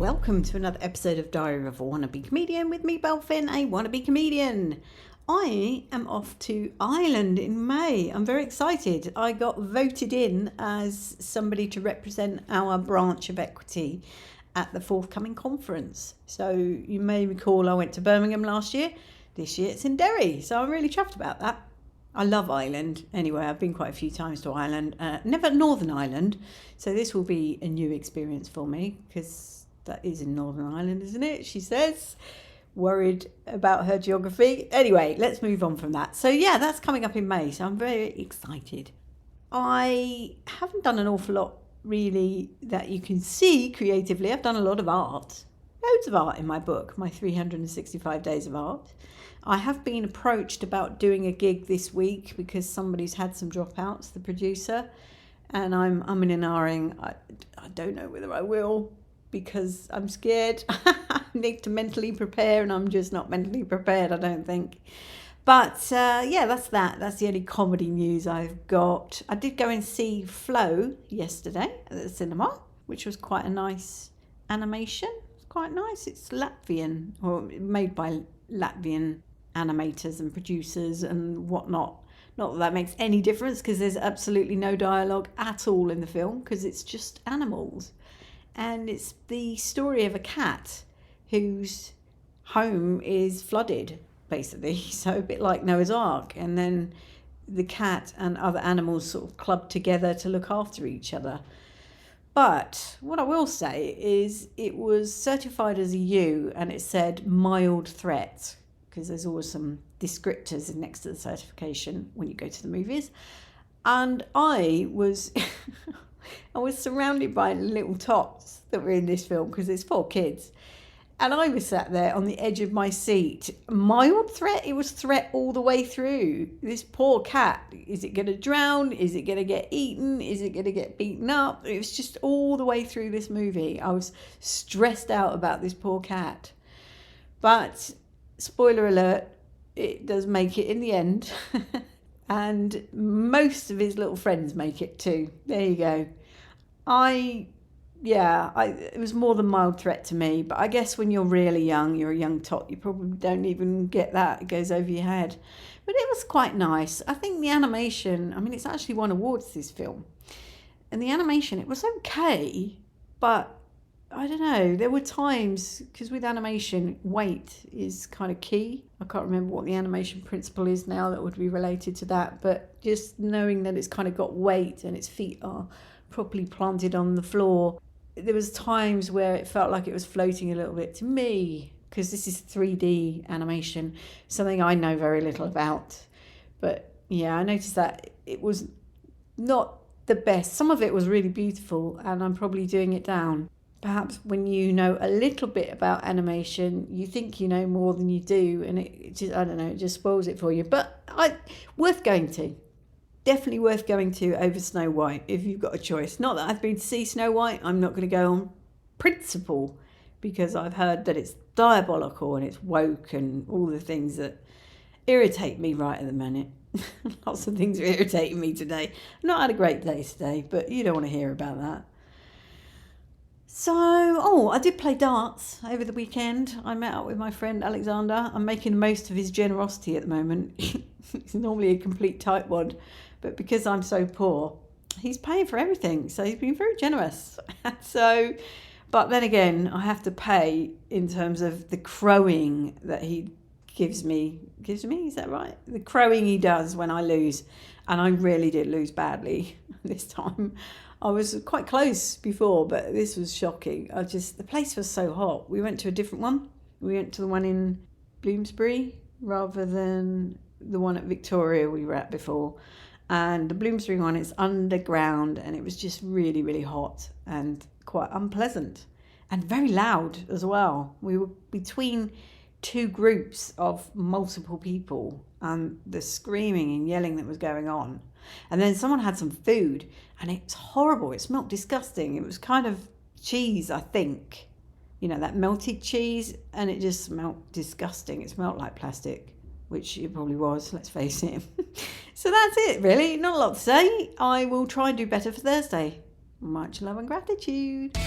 welcome to another episode of Diary of a Wannabe Comedian with me, Belle, a wannabe comedian. I am off to Ireland in May. I'm very excited. I got voted in as somebody to represent our branch of equity at the forthcoming conference. So you may recall I went to Birmingham last year. This year it's in Derry, so I'm really chuffed about that. I love Ireland. Anyway, I've been quite a few times to Ireland, never Northern Ireland, so this will be a new experience for me because that is in Northern Ireland, isn't it? She says, worried about her geography. Anyway, let's move on from that. So yeah, that's coming up in May, so I'm very excited. I haven't done an awful lot really that you can see creatively. I've done a lot of art, loads of art in my book, my 365 Days of Art. I have been approached about doing a gig this week because somebody's had some dropouts, the producer, and I'm umming and ahhing. I don't know whether I will because I'm scared. I need to mentally prepare and I'm just not mentally prepared, I don't think. But yeah, that's that. That's the only comedy news I've got. I did go and see Flow yesterday at the cinema, which was quite a nice animation. It's quite nice. It's Latvian, or made by Latvian animators and producers and whatnot. Not that that makes any difference because there's absolutely no dialogue at all in the film because it's just animals. And it's the story of a cat whose home is flooded, basically. So a bit like Noah's Ark. And then the cat and other animals sort of club together to look after each other. But what I will say is it was certified as a U and it said mild threat, because there's always some descriptors next to the certification when you go to the movies. And I was surrounded by little tots that were in this film because there's 4 kids. And I was sat there on the edge of my seat. Mild threat? It was threat all the way through. This poor cat. Is it going to drown? Is it going to get eaten? Is it going to get beaten up? It was just all the way through this movie. I was stressed out about this poor cat. But spoiler alert, it does make it in the end. And most of his little friends make it too. There you go. It was more than mild threat to me. But I guess when you're really young, you're a young tot, you probably don't even get that. It goes over your head. But it was quite nice. I think the animation, it's actually won awards, this film. And the animation, it was okay, but I don't know, there were times, because with animation, weight is kind of key. I can't remember what the animation principle is now that would be related to that, but just knowing that it's kind of got weight and its feet are properly planted on the floor, there was times where it felt like it was floating a little bit to me, because this is 3D animation, something I know very little about. But yeah, I noticed that it was not the best. Some of it was really beautiful, and I'm probably doing it down. Perhaps when you know a little bit about animation, you think you know more than you do, and it just, I don't know, it just spoils it for you. But worth going to. Definitely worth going to over Snow White if you've got a choice. Not that I've been to see Snow White. I'm not going to go on principle because I've heard that it's diabolical and it's woke and all the things that irritate me right at the minute. Lots of things are irritating me today. I've not had a great day today, but you don't want to hear about that. So, I did play darts over the weekend. I met up with my friend Alexander. I'm making the most of his generosity at the moment. He's normally a complete tightwad, but because I'm so poor, he's paying for everything. So he's been very generous. But then again, I have to pay in terms of the crowing that he gives me, is that right? The crowing he does when I lose. And I really did lose badly this time. I was quite close before, but this was shocking. The place was so hot. We went to a different one. We went to the one in Bloomsbury rather than the one at Victoria we were at before. And the Bloomsbury one is underground, and it was just really, really hot and quite unpleasant and very loud as well. We were between 2 groups of multiple people, and the screaming and yelling that was going on. And then someone had some food, and it's horrible. It smelled disgusting. It was kind of cheese, I think. You know, that melted cheese, and it just smelled disgusting. It smelled like plastic, which it probably was, let's face it. So that's it, really. Not a lot to say. I will try and do better for Thursday. Much love and gratitude.